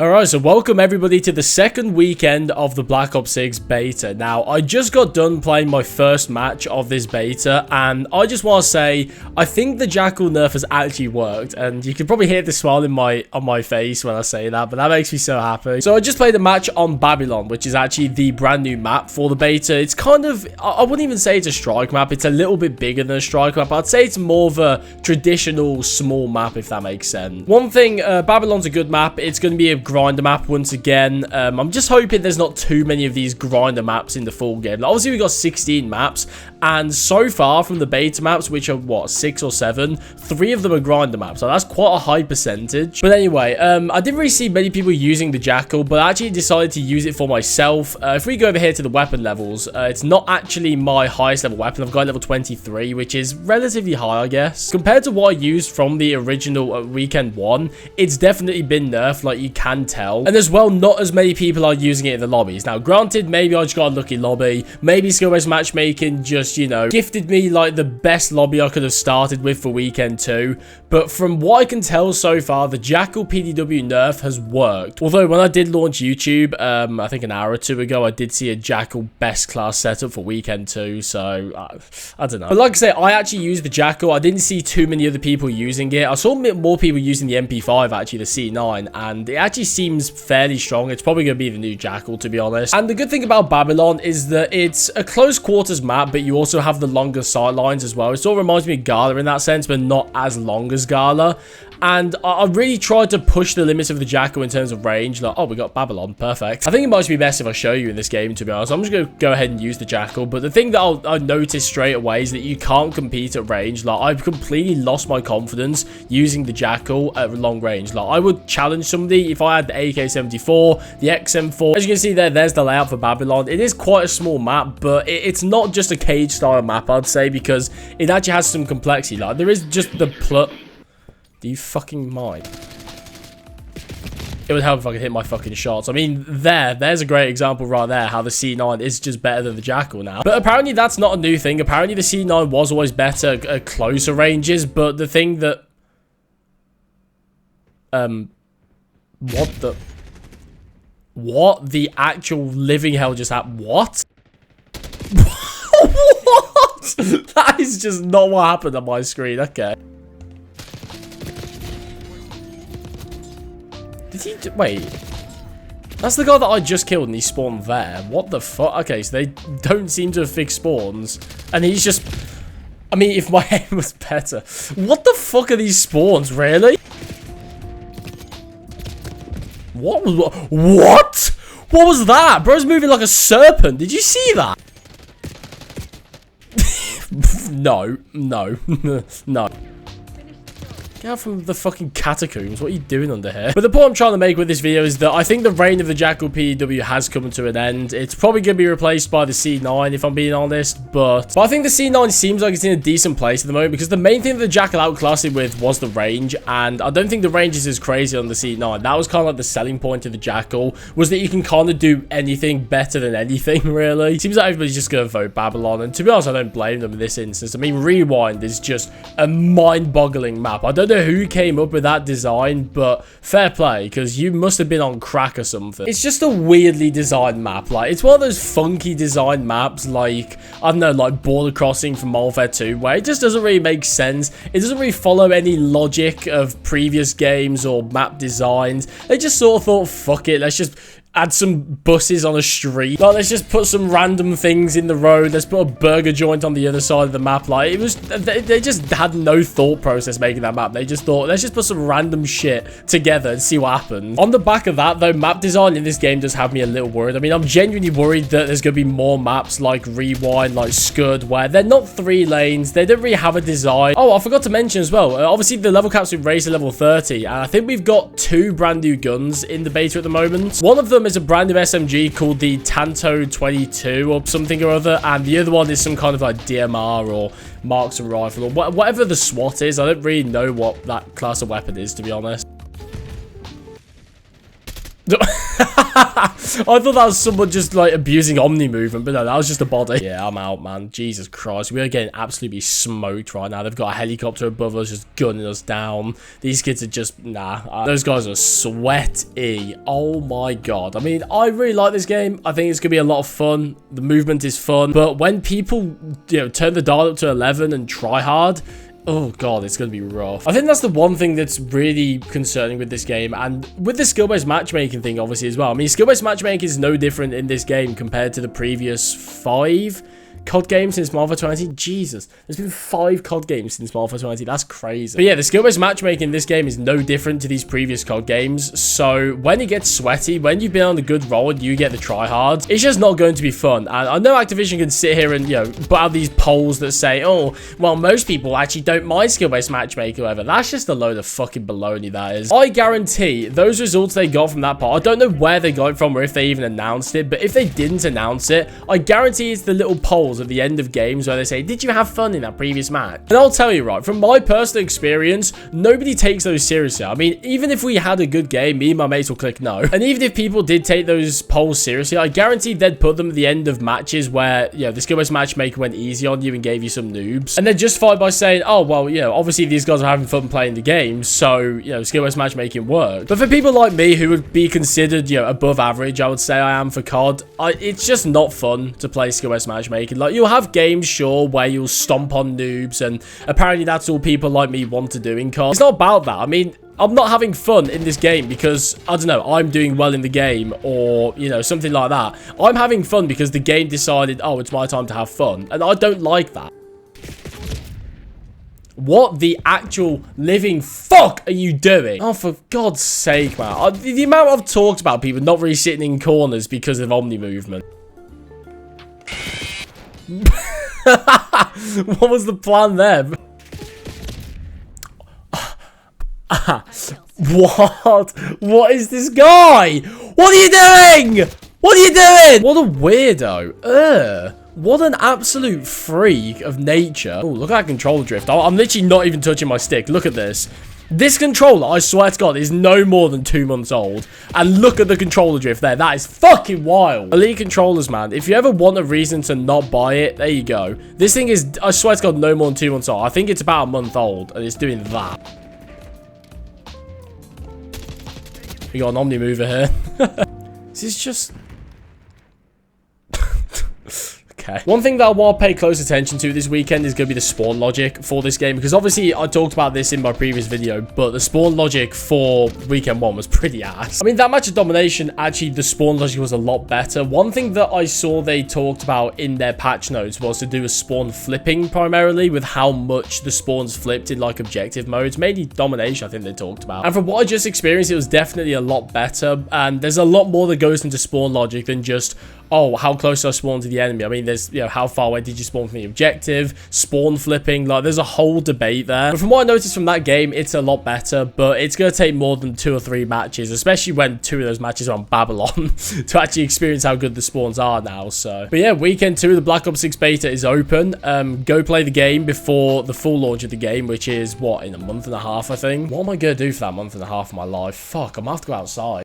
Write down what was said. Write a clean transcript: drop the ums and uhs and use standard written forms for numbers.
Alright, so welcome everybody to the second weekend of the Black Ops 6 beta. Now, I just got done playing my first match of this beta, and I just want to say, I think the Jackal nerf has actually worked, and you can probably hear the smile on my face when I say that, but that makes me so happy. So I just played a match on Babylon, which is actually the brand new map for the beta. It's kind of, I wouldn't even say it's a strike map, it's a little bit bigger than a strike map. I'd say it's more of a traditional small map, if that makes sense. One thing, Babylon's a good map, it's going to be a grinder map once again. I'm just hoping there's not too many of these grinder maps in the full game. Obviously, we've got 16 maps, and so far from the beta maps, which are, what, 6 or 7, 3 of them are grinder maps, so that's quite a high percentage. But anyway, I didn't really see many people using the Jackal, but I actually decided to use it for myself. If we go over here to the weapon levels, it's not actually my highest level weapon. I've got level 23, which is relatively high, I guess. Compared to what I used from the original weekend 1, it's definitely been nerfed, like you can tell. And as well, not as many people are using it in the lobbies. Now, granted, maybe I just got a lucky lobby. Maybe skill-based matchmaking just, you know, gifted me like the best lobby I could have started with for weekend 2. But from what I can tell so far, the Jackal PDW Nerf has worked. Although when I did launch YouTube, I think an hour or two ago, I did see a Jackal best class setup for weekend 2. So I don't know. But like I say, I actually used the Jackal. I didn't see too many other people using it. I saw more people using the MP5, actually, the C9, and it actually seems fairly strong. It's probably going to be the new Jackal, to be honest. And the good thing about Babylon is that it's a close quarters map, but you also have the longer sight lines as well. It sort of reminds me of Gala in that sense, but not as long as Gala. And I really tried to push the limits of the Jackal in terms of range. Like, oh, we got Babylon. Perfect. I think it might be best if I show you in this game, to be honest. I'm just going to go ahead and use the Jackal. But the thing that I noticed straight away is that you can't compete at range. Like, I've completely lost my confidence using the Jackal at long range. Like, I would challenge somebody if I had the AK-74, the XM4. As you can see there's the layout for Babylon. It is quite a small map, but it's not just a cage-style map, I'd say, because it actually has some complexity. Like, there is just the plot. Do you fucking mind? It would help if I could hit my fucking shots. I mean, there's a great example right there, how the C9 is just better than the Jackal now. But apparently that's not a new thing. Apparently the C9 was always better at closer ranges, but the thing that... What the actual living hell just happened? What? What? That is just not what happened on my screen. Okay. Did he... Wait. That's the guy that I just killed and he spawned there. What the fuck? Okay, so they don't seem to have fixed spawns. And he's just... I mean, if my aim was better. What the fuck are these spawns, really? What was... What? What was that? Bro's moving like a serpent. Did you see that? No. No. No. Get out from the fucking catacombs. What are you doing under here? But the point I'm trying to make with this video is that I think the reign of the Jackal PDW has come to an end. It's probably going to be replaced by the C9, if I'm being honest. But I think the C9 seems like it's in a decent place at the moment, because the main thing that the Jackal outclassed it with was the range. And I don't think the range is as crazy on the C9. That was kind of like the selling point of the Jackal, was that you can kind of do anything better than anything, really. Seems like everybody's just going to vote Babylon. And to be honest, I don't blame them in this instance. I mean, Rewind is just a mind-boggling map. I don't know who came up with that design, but fair play, because you must have been on crack or something. It's just a weirdly designed map. Like, it's one of those funky design maps, like, I don't know, like Border Crossing from Modern Warfare 2, where it just doesn't really make sense. It doesn't really follow any logic of previous games or map designs. They just sort of thought, fuck it, let's just add some buses on a street. Like, let's just put some random things in the road. Let's put a burger joint on the other side of the map. Like, it was, they just had no thought process making that map. They just thought, let's just put some random shit together and see what happens. On the back of that, though, map design in this game does have me a little worried. I mean, I'm genuinely worried that there's going to be more maps like Rewind, like Scud, where they're not 3 lanes. They don't really have a design. Oh, I forgot to mention as well, obviously the level caps have raised to level 30, and I think we've got 2 brand new guns in the beta at the moment. One of them is a brand new SMG called the Tanto 22 or something or other, and the other one is some kind of like DMR or marksman rifle or whatever the SWAT is. I don't really know what that class of weapon is, to be honest. thought that was someone just like abusing Omni movement, but no, that was just a body. Yeah, I'm out, man. Jesus Christ. We are getting absolutely smoked right now. They've got a helicopter above us just gunning us down. These kids are just, nah. Those guys are sweaty. Oh my God. I mean, I really like this game. I think it's going to be a lot of fun. The movement is fun. But when people, turn the dial up to 11 and try hard, oh God, it's going to be rough. I think that's the one thing that's really concerning with this game, and with the skill-based matchmaking thing, obviously, as well. I mean, skill-based matchmaking is no different in this game compared to the previous 5 COD games since Modern Warfare 20. Jesus, there's been 5 COD games since Modern Warfare 20. That's crazy. But yeah, the skill-based matchmaking in this game is no different to these previous COD games. So when it gets sweaty, when you've been on a good roll and you get the tryhards, it's just not going to be fun. And I know Activision can sit here and, put out these polls that say, oh, well, most people actually don't mind skill-based matchmaking or whatever. That's just a load of fucking baloney, that is. I guarantee those results they got from that poll, I don't know where they got it from or if they even announced it, but if they didn't announce it, I guarantee it's the little polls at the end of games where they say, did you have fun in that previous match? And I'll tell you, right, from my personal experience, nobody takes those seriously. I mean, even if we had a good game, me and my mates will click no. And even if people did take those polls seriously, I guarantee they'd put them at the end of matches where, the skill-based matchmaker went easy on you and gave you some noobs. And they'd justify by saying, oh, well, obviously these guys are having fun playing the game, so, skill-based matchmaking worked. But for people like me who would be considered, above average, I would say I am for COD, it's just not fun to play skill-based matchmaking. Like, you'll have games, sure, where you'll stomp on noobs, and apparently that's all people like me want to do in COD. It's not about that. I mean, I'm not having fun in this game because, I don't know, I'm doing well in the game or, something like that. I'm having fun because the game decided, oh, it's my time to have fun, and I don't like that. What the actual living fuck are you doing? Oh, for God's sake, man. The amount I've talked about people not really sitting in corners because of Omni movement. What was the plan there? What? What is this guy? What are you doing? What are you doing? What a weirdo. Ugh. What an absolute freak of nature. Oh, look at that controller drift. I'm literally not even touching my stick. Look at this. This controller, I swear to God, is no more than 2 months old. And look at the controller drift there. That is fucking wild. Elite controllers, man. If you ever want a reason to not buy it, there you go. This thing is, I swear to God, no more than 2 months old. I think it's about a month old, and it's doing that. We got an Omni mover here. This is just... Okay. One thing that I want to pay close attention to this weekend is going to be the spawn logic for this game, because obviously I talked about this in my previous video, but the spawn logic for weekend 1 was pretty ass. I mean, that match of domination, actually the spawn logic was a lot better. One thing that I saw they talked about in their patch notes was to do with spawn flipping primarily, with how much the spawns flipped in like objective modes, mainly domination I think they talked about. And from what I just experienced, it was definitely a lot better, and there's a lot more that goes into spawn logic than just, oh, how close do I spawn to the enemy? I mean, there's, how far away did you spawn from the objective? Spawn flipping, like, there's a whole debate there. But from what I noticed from that game, it's a lot better, but it's going to take more than 2 or 3 matches, especially when 2 of those matches are on Babylon, to actually experience how good the spawns are now, so. But yeah, weekend 2 of the Black Ops 6 beta is open. Go play the game before the full launch of the game, which is, what, in a month and a half, I think? What am I going to do for that month and a half of my life? Fuck, I'm going to have to go outside.